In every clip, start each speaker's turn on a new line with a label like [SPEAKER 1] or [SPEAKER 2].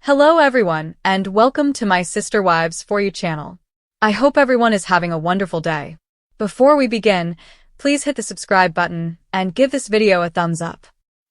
[SPEAKER 1] Hello everyone, and welcome to my Sister Wives For You channel. I hope everyone is having a wonderful day. Before we begin, please hit the subscribe button and give this video a thumbs up.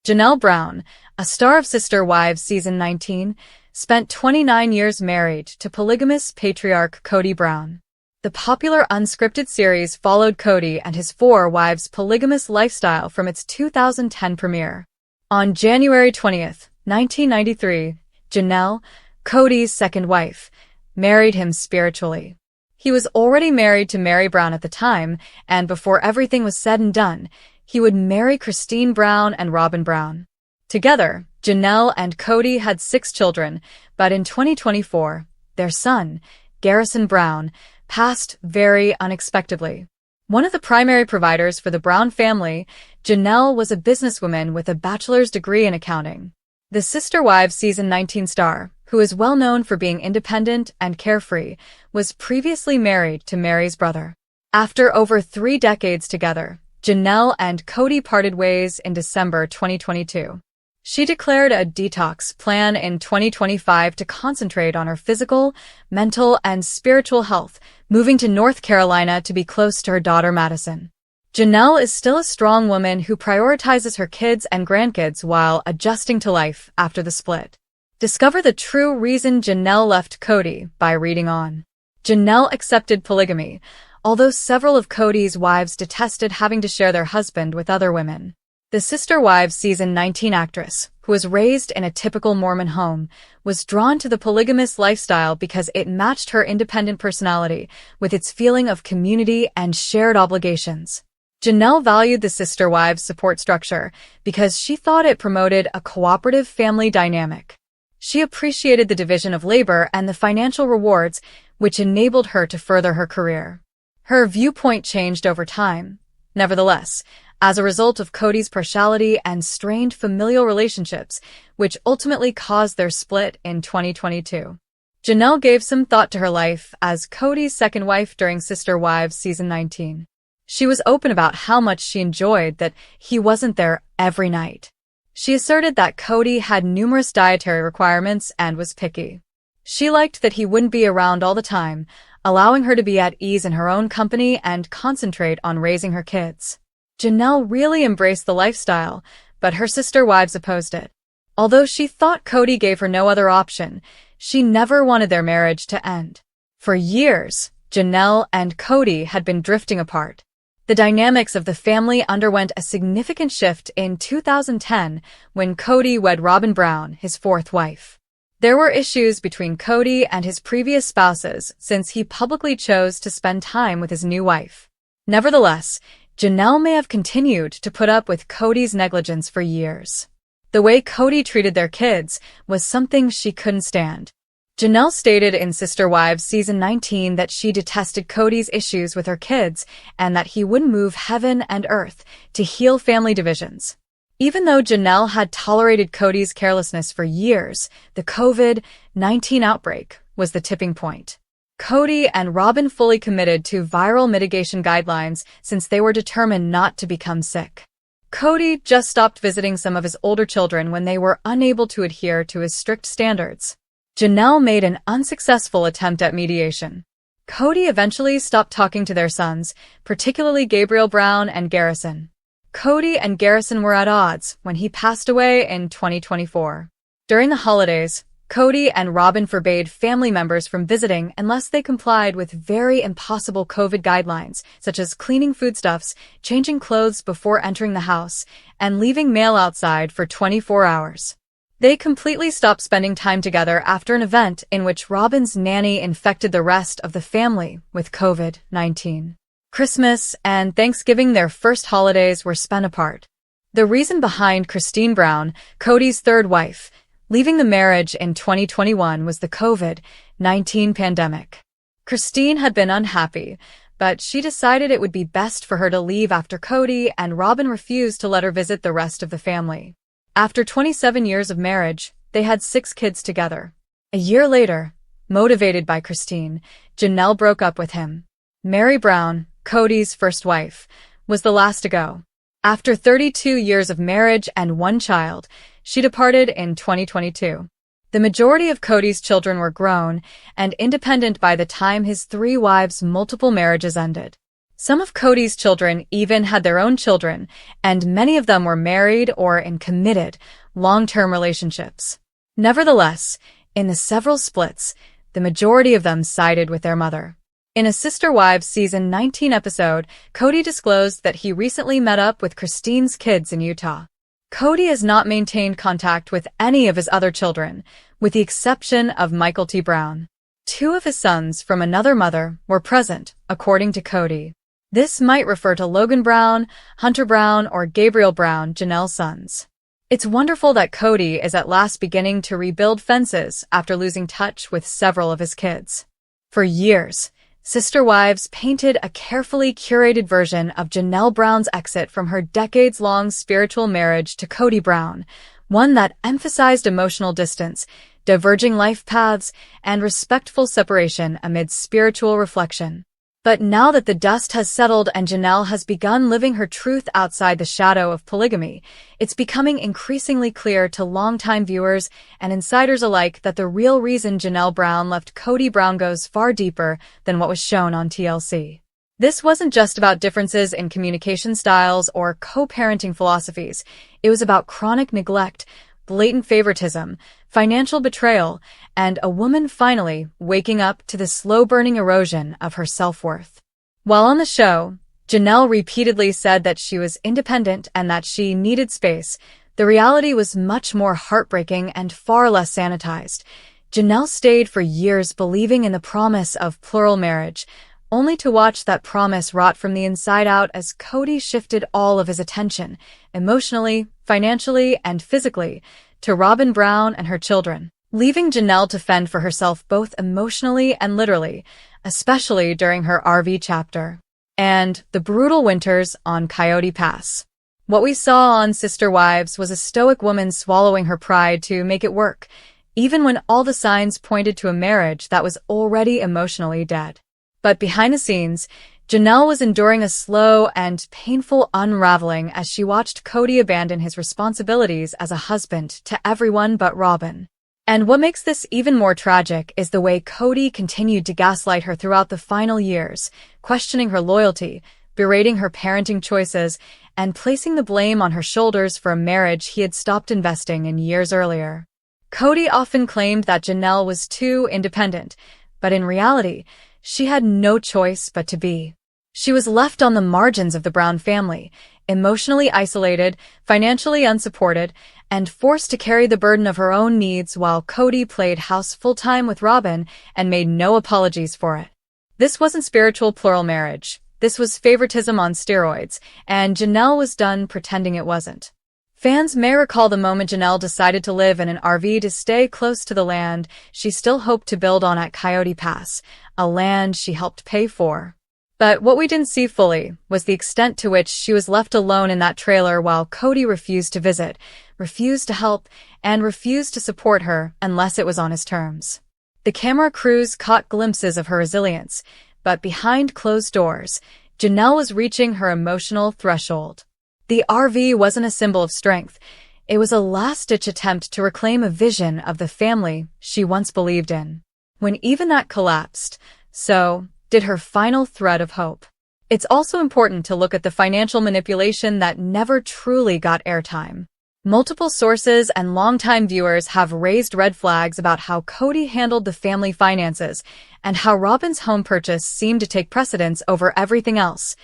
[SPEAKER 1] Janelle Brown, a star of Sister Wives Season 19, spent 29 years married to polygamous patriarch Kody Brown. The popular unscripted series followed Kody and his 4 wives' polygamous lifestyle from its 2010 premiere. On January 20th, 1993, Janelle, Kody's second wife, married him spiritually. He was already married to Mary Brown at the time, and before everything was said and done, he would marry Christine Brown and Robin Brown. Together, Janelle and Kody had 6 children, but in 2024, their son, Garrison Brown, passed very unexpectedly. One of the primary providers for the Brown family, Janelle was a businesswoman with a bachelor's degree in accounting. The Sister Wives Season 19 star, who is well known for being independent and carefree, was previously married to Mary's brother. After over 3 decades together, Janelle and Kody parted ways in December 2022. She declared a detox plan in 2025 to concentrate on her physical, mental, and spiritual health, moving to North Carolina to be close to her daughter Madison. Janelle is still a strong woman who prioritizes her kids and grandkids while adjusting to life after the split. Discover the true reason Janelle left Kody by reading on. Janelle accepted polygamy, although several of Kody's wives detested having to share their husband with other women. The Sister Wives Season 19 actress, who was raised in a typical Mormon home, was drawn to the polygamous lifestyle because it matched her independent personality with its feeling of community and shared obligations. Janelle valued the Sister Wives support structure because she thought it promoted a cooperative family dynamic. She appreciated the division of labor and the financial rewards, which enabled her to further her career. Her viewpoint changed over time. Nevertheless, as a result of Kody's partiality and strained familial relationships, which ultimately caused their split in 2022. Janelle gave some thought to her life as Kody's second wife during Sister Wives Season 19. She was open about how much she enjoyed that he wasn't there every night. She asserted that Kody had numerous dietary requirements and was picky. She liked that he wouldn't be around all the time, allowing her to be at ease in her own company and concentrate on raising her kids. Janelle really embraced the lifestyle, but her sister wives opposed it. Although she thought Kody gave her no other option, she never wanted their marriage to end. For years, Janelle and Kody had been drifting apart. The dynamics of the family underwent a significant shift in 2010 when Kody wed Robin Brown, his 4th wife. There were issues between Kody and his previous spouses since he publicly chose to spend time with his new wife. Nevertheless, Janelle may have continued to put up with Kody's negligence for years. The way Kody treated their kids was something she couldn't stand. Janelle stated in Sister Wives Season 19 that she detested Kody's issues with her kids and that he would move heaven and earth to heal family divisions. Even though Janelle had tolerated Kody's carelessness for years, the COVID-19 outbreak was the tipping point. Kody and Robin fully committed to viral mitigation guidelines since they were determined not to become sick. Kody just stopped visiting some of his older children when they were unable to adhere to his strict standards. Janelle made an unsuccessful attempt at mediation. Kody eventually stopped talking to their sons, particularly Gabriel Brown and Garrison. Kody and Garrison were at odds when he passed away in 2024. During the holidays, Kody and Robin forbade family members from visiting unless they complied with very impossible COVID guidelines, such as cleaning foodstuffs, changing clothes before entering the house, and leaving mail outside for 24 hours. They completely stopped spending time together after an event in which Robin's nanny infected the rest of the family with COVID-19. Christmas and Thanksgiving, their first holidays, were spent apart. The reason behind Christine Brown, Kody's 3rd wife, leaving the marriage in 2021 was the COVID-19 pandemic. Christine had been unhappy, but she decided it would be best for her to leave after Kody and Robin refused to let her visit the rest of the family. After 27 years of marriage, they had 6 kids together. A year later, motivated by Christine, Janelle broke up with him. Mary Brown, Kody's first wife, was the last to go. After 32 years of marriage and 1 child, she departed in 2022. The majority of Kody's children were grown and independent by the time his 3 wives' multiple marriages ended. Some of Kody's children even had their own children, and many of them were married or in committed, long-term relationships. Nevertheless, in the several splits, the majority of them sided with their mother. In a Sister Wives Season 19 episode, Kody disclosed that he recently met up with Christine's kids in Utah. Kody has not maintained contact with any of his other children, with the exception of Michael T. Brown. 2 of his sons from another mother were present, according to Kody. This might refer to Logan Brown, Hunter Brown, or Gabriel Brown, Janelle's sons. It's wonderful that Kody is at last beginning to rebuild fences after losing touch with several of his kids. For years, Sister Wives painted a carefully curated version of Janelle Brown's exit from her decades-long spiritual marriage to Kody Brown, one that emphasized emotional distance, diverging life paths, and respectful separation amid spiritual reflection. But now that the dust has settled and Janelle has begun living her truth outside the shadow of polygamy, it's becoming increasingly clear to longtime viewers and insiders alike that the real reason Janelle Brown left Kody Brown goes far deeper than what was shown on TLC. This wasn't just about differences in communication styles or co-parenting philosophies. It was about chronic neglect, blatant favoritism, financial betrayal, and a woman finally waking up to the slow-burning erosion of her self-worth. While on the show, Janelle repeatedly said that she was independent and that she needed space. The reality was much more heartbreaking and far less sanitized. Janelle stayed for years believing in the promise of plural marriage, only to watch that promise rot from the inside out as Kody shifted all of his attention, emotionally, financially, and physically, to Robyn Brown and her children, leaving Janelle to fend for herself both emotionally and literally, especially during her RV chapter. And the brutal winters on Coyote Pass. What we saw on Sister Wives was a stoic woman swallowing her pride to make it work, even when all the signs pointed to a marriage that was already emotionally dead. But behind the scenes, Janelle was enduring a slow and painful unraveling as she watched Kody abandon his responsibilities as a husband to everyone but Robyn. And what makes this even more tragic is the way Kody continued to gaslight her throughout the final years, questioning her loyalty, berating her parenting choices, and placing the blame on her shoulders for a marriage he had stopped investing in years earlier. Kody often claimed that Janelle was too independent, but in reality, she had no choice but to be. She was left on the margins of the Brown family, emotionally isolated, financially unsupported, and forced to carry the burden of her own needs while Kody played house full-time with Robyn and made no apologies for it. This wasn't spiritual plural marriage. This was favoritism on steroids, and Janelle was done pretending it wasn't. Fans may recall the moment Janelle decided to live in an RV to stay close to the land she still hoped to build on at Coyote Pass, a land she helped pay for. But what we didn't see fully was the extent to which she was left alone in that trailer while Kody refused to visit, refused to help, and refused to support her unless it was on his terms. The camera crews caught glimpses of her resilience, but behind closed doors, Janelle was reaching her emotional threshold. The RV wasn't a symbol of strength. It was a last-ditch attempt to reclaim a vision of the family she once believed in. When even that collapsed, so did her final thread of hope. It's also important to look at the financial manipulation that never truly got airtime. Multiple sources and longtime viewers have raised red flags about how Kody handled the family finances and how Robyn's home purchase seemed to take precedence over everything else,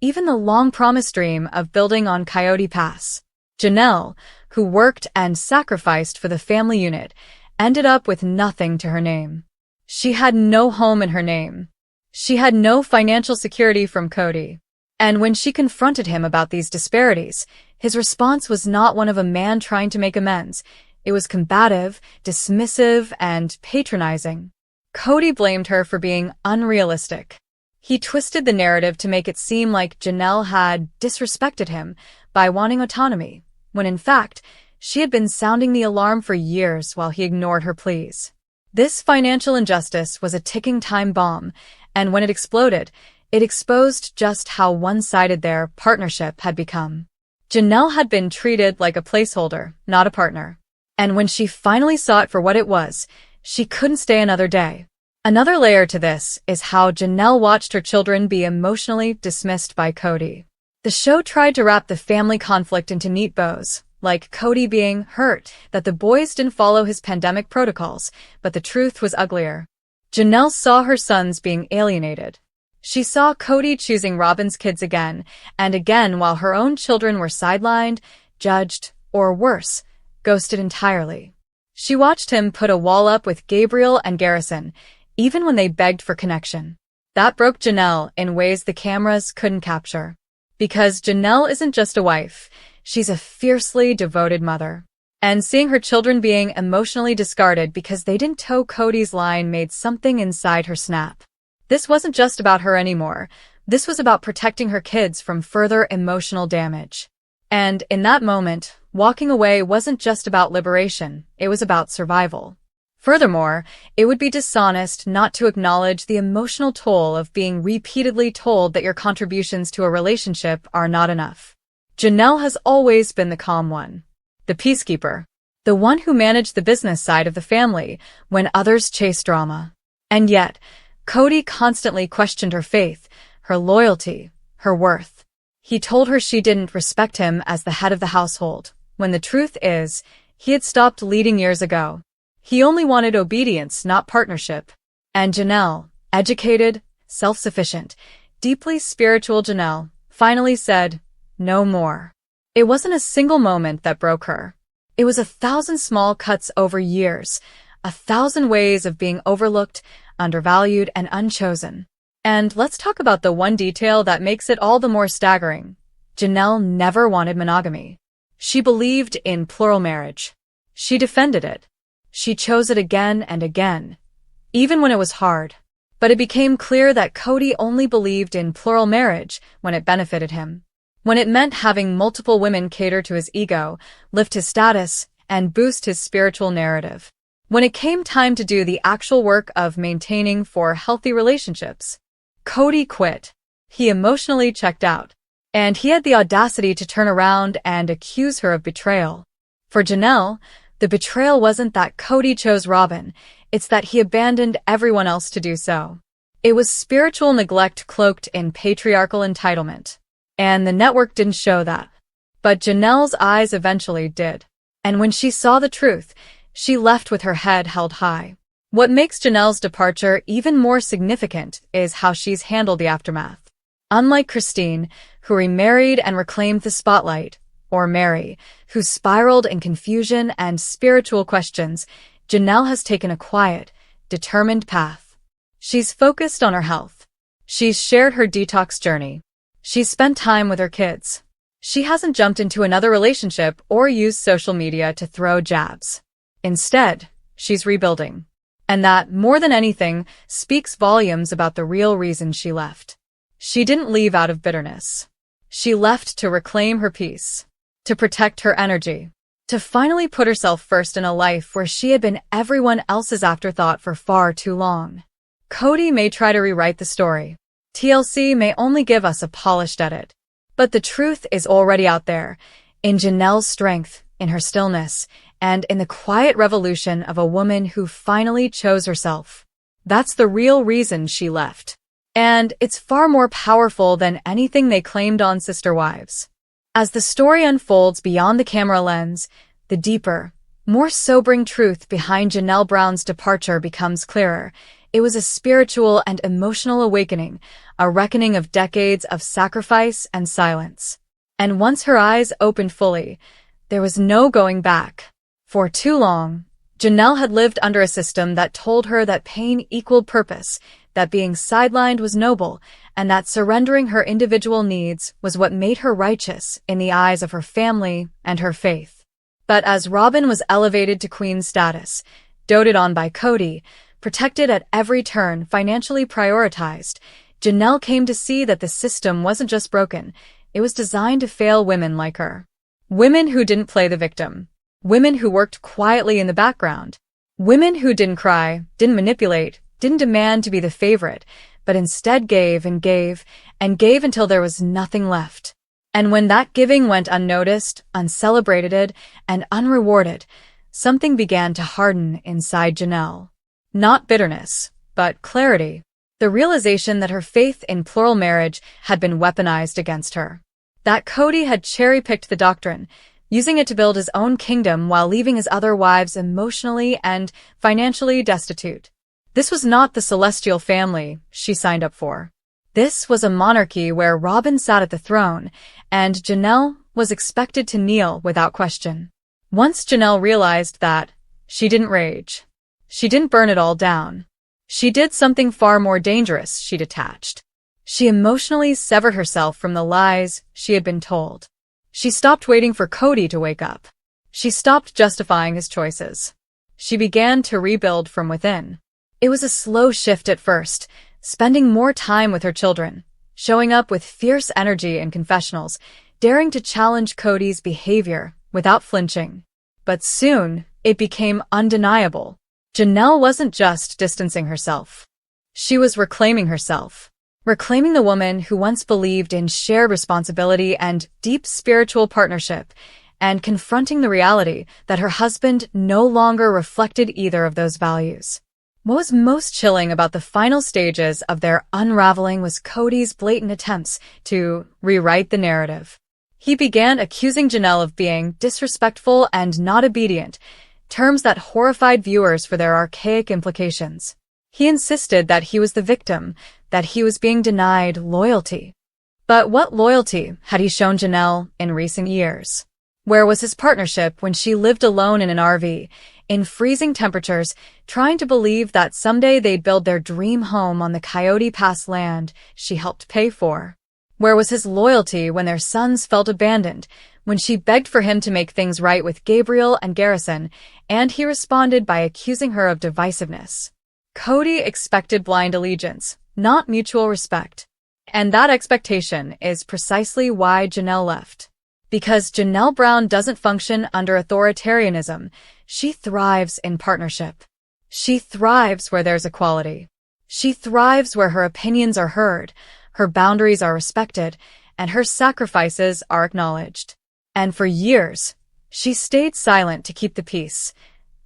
[SPEAKER 1] even the long-promised dream of building on Coyote Pass. Janelle, who worked and sacrificed for the family unit, ended up with nothing to her name. She had no home in her name. She had no financial security from Kody. And when she confronted him about these disparities, his response was not one of a man trying to make amends. It was combative, dismissive, and patronizing. Kody blamed her for being unrealistic. He twisted the narrative to make it seem like Janelle had disrespected him by wanting autonomy, when in fact, she had been sounding the alarm for years while he ignored her pleas. This financial injustice was a ticking time bomb, and when it exploded, it exposed just how one-sided their partnership had become. Janelle had been treated like a placeholder, not a partner. And when she finally saw it for what it was, she couldn't stay another day. Another layer to this is how Janelle watched her children be emotionally dismissed by Kody. The show tried to wrap the family conflict into neat bows, like Kody being hurt that the boys didn't follow his pandemic protocols, but the truth was uglier. Janelle saw her sons being alienated. She saw Kody choosing Robin's kids again and again while her own children were sidelined, judged, or worse, ghosted entirely. She watched him put a wall up with Gabriel and Garrison, even when they begged for connection. That broke Janelle in ways the cameras couldn't capture. Because Janelle isn't just a wife, she's a fiercely devoted mother. And seeing her children being emotionally discarded because they didn't toe Kody's line made something inside her snap. This wasn't just about her anymore. This was about protecting her kids from further emotional damage. And in that moment, walking away wasn't just about liberation, it was about survival. Furthermore, it would be dishonest not to acknowledge the emotional toll of being repeatedly told that your contributions to a relationship are not enough. Janelle has always been the calm one, the peacekeeper, the one who managed the business side of the family when others chased drama. And yet, Kody constantly questioned her faith, her loyalty, her worth. He told her she didn't respect him as the head of the household, when the truth is, he had stopped leading years ago. He only wanted obedience, not partnership. And Janelle, educated, self-sufficient, deeply spiritual Janelle, finally said, no more. It wasn't a single moment that broke her. It was 1,000 small cuts over years, 1,000 ways of being overlooked, undervalued, and unchosen. And let's talk about the one detail that makes it all the more staggering. Janelle never wanted monogamy. She believed in plural marriage. She defended it. She chose it again and again, even when it was hard. But it became clear that Kody only believed in plural marriage when it benefited him. When it meant having multiple women cater to his ego, lift his status, and boost his spiritual narrative. When it came time to do the actual work of maintaining for healthy relationships, Kody quit. He emotionally checked out. And he had the audacity to turn around and accuse her of betrayal. For Janelle, the betrayal wasn't that Kody chose Robin, it's that he abandoned everyone else to do so. It was spiritual neglect cloaked in patriarchal entitlement. And the network didn't show that. But Janelle's eyes eventually did. And when she saw the truth, she left with her head held high. What makes Janelle's departure even more significant is how she's handled the aftermath. Unlike Christine, who remarried and reclaimed the spotlight, or Mary, who spiraled in confusion and spiritual questions, Janelle has taken a quiet, determined path. She's focused on her health. She's shared her detox journey. She's spent time with her kids. She hasn't jumped into another relationship or used social media to throw jabs. Instead, she's rebuilding. And that, more than anything, speaks volumes about the real reason she left. She didn't leave out of bitterness. She left to reclaim her peace, to protect her energy, to finally put herself first in a life where she had been everyone else's afterthought for far too long. Kody may try to rewrite the story. TLC may only give us a polished edit. But the truth is already out there, in Janelle's strength, in her stillness, and in the quiet revolution of a woman who finally chose herself. That's the real reason she left. And it's far more powerful than anything they claimed on Sister Wives. As the story unfolds beyond the camera lens, the deeper, more sobering truth behind Janelle Brown's departure becomes clearer. It was a spiritual and emotional awakening, a reckoning of decades of sacrifice and silence. And once her eyes opened fully, there was no going back. For too long, Janelle had lived under a system that told her that pain equaled purpose, that being sidelined was noble, and that surrendering her individual needs was what made her righteous in the eyes of her family and her faith. But as Robin was elevated to queen status, doted on by Kody, protected at every turn, financially prioritized, Janelle came to see that the system wasn't just broken, it was designed to fail women like her. Women who didn't play the victim. Women who worked quietly in the background. Women who didn't cry, didn't manipulate, didn't demand to be the favorite, but instead gave and gave and gave until there was nothing left. And when that giving went unnoticed, uncelebrated, and unrewarded, something began to harden inside Janelle. Not bitterness, but clarity. The realization that her faith in plural marriage had been weaponized against her. That Kody had cherry-picked the doctrine, using it to build his own kingdom while leaving his other wives emotionally and financially destitute. This was not the celestial family she signed up for. This was a monarchy where Robin sat at the throne, and Janelle was expected to kneel without question. Once Janelle realized that, she didn't rage. She didn't burn it all down. She did something far more dangerous. She detached. She emotionally severed herself from the lies she had been told. She stopped waiting for Kody to wake up. She stopped justifying his choices. She began to rebuild from within. It was a slow shift at first, spending more time with her children, showing up with fierce energy in confessionals, daring to challenge Kody's behavior without flinching. But soon, it became undeniable. Janelle wasn't just distancing herself. She was reclaiming herself. Reclaiming the woman who once believed in shared responsibility and deep spiritual partnership, and confronting the reality that her husband no longer reflected either of those values. What was most chilling about the final stages of their unraveling was Kody's blatant attempts to rewrite the narrative. He began accusing Janelle of being disrespectful and not obedient, terms that horrified viewers for their archaic implications. He insisted that he was the victim, that he was being denied loyalty. But what loyalty had he shown Janelle in recent years? Where was his partnership when she lived alone in an RV, in freezing temperatures, trying to believe that someday they'd build their dream home on the Coyote Pass land she helped pay for? Where was his loyalty when their sons felt abandoned, when she begged for him to make things right with Gabriel and Garrison, and he responded by accusing her of divisiveness? Kody expected blind allegiance, not mutual respect. And that expectation is precisely why Janelle left. Because Janelle Brown doesn't function under authoritarianism, she thrives in partnership. She thrives where there's equality. She thrives where her opinions are heard, her boundaries are respected, and her sacrifices are acknowledged. And for years, she stayed silent to keep the peace,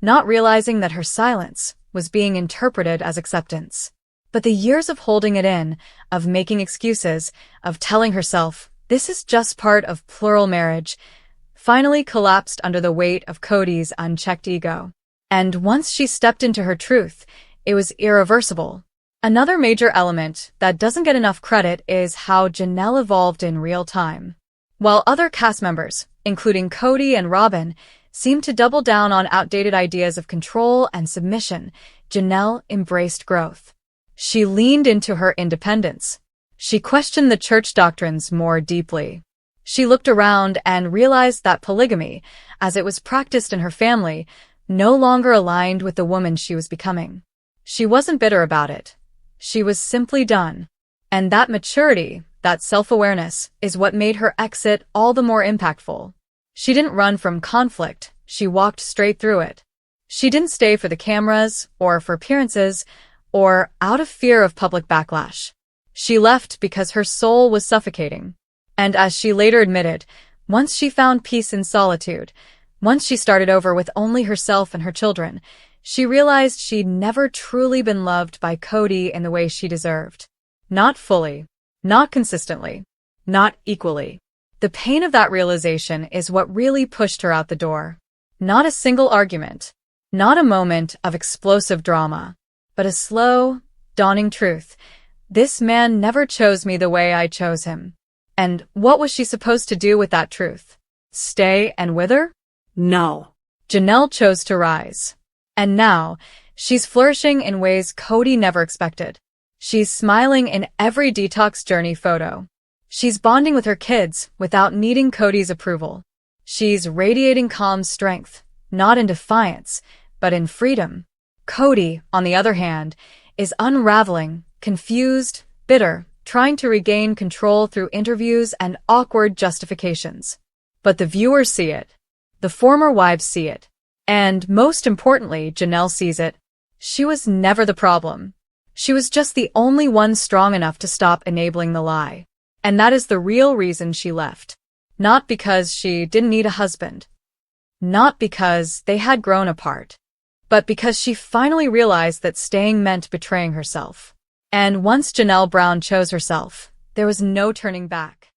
[SPEAKER 1] not realizing that her silence was being interpreted as acceptance. But the years of holding it in, of making excuses, of telling herself, this is just part of plural marriage, finally collapsed under the weight of Kody's unchecked ego. And once she stepped into her truth, it was irreversible. Another major element that doesn't get enough credit is how Janelle evolved in real time. While other cast members, including Kody and Robin, seemed to double down on outdated ideas of control and submission, Janelle embraced growth. She leaned into her independence. She questioned the church doctrines more deeply. She looked around and realized that polygamy, as it was practiced in her family, no longer aligned with the woman she was becoming. She wasn't bitter about it. She was simply done. And that maturity, that self-awareness, is what made her exit all the more impactful. She didn't run from conflict, she walked straight through it. She didn't stay for the cameras, or for appearances, or out of fear of public backlash. She left because her soul was suffocating. And as she later admitted, once she found peace in solitude, once she started over with only herself and her children, she realized she'd never truly been loved by Kody in the way she deserved. Not fully, not consistently, not equally. The pain of that realization is what really pushed her out the door. Not a single argument, not a moment of explosive drama, but a slow, dawning truth. This man never chose me the way I chose him. And what was she supposed to do with that truth? Stay and wither? No. Janelle chose to rise. And now, she's flourishing in ways Kody never expected. She's smiling in every detox journey photo. She's bonding with her kids without needing Kody's approval. She's radiating calm strength, not in defiance, but in freedom. Kody, on the other hand, is unraveling, confused, bitter, trying to regain control through interviews and awkward justifications. But the viewers see it. The former wives see it. And most importantly, Janelle sees it. She was never the problem. She was just the only one strong enough to stop enabling the lie. And that is the real reason she left. Not because she didn't need a husband. not because they had grown apart, but because she finally realized that staying meant betraying herself. And once Janelle Brown chose herself, there was no turning back.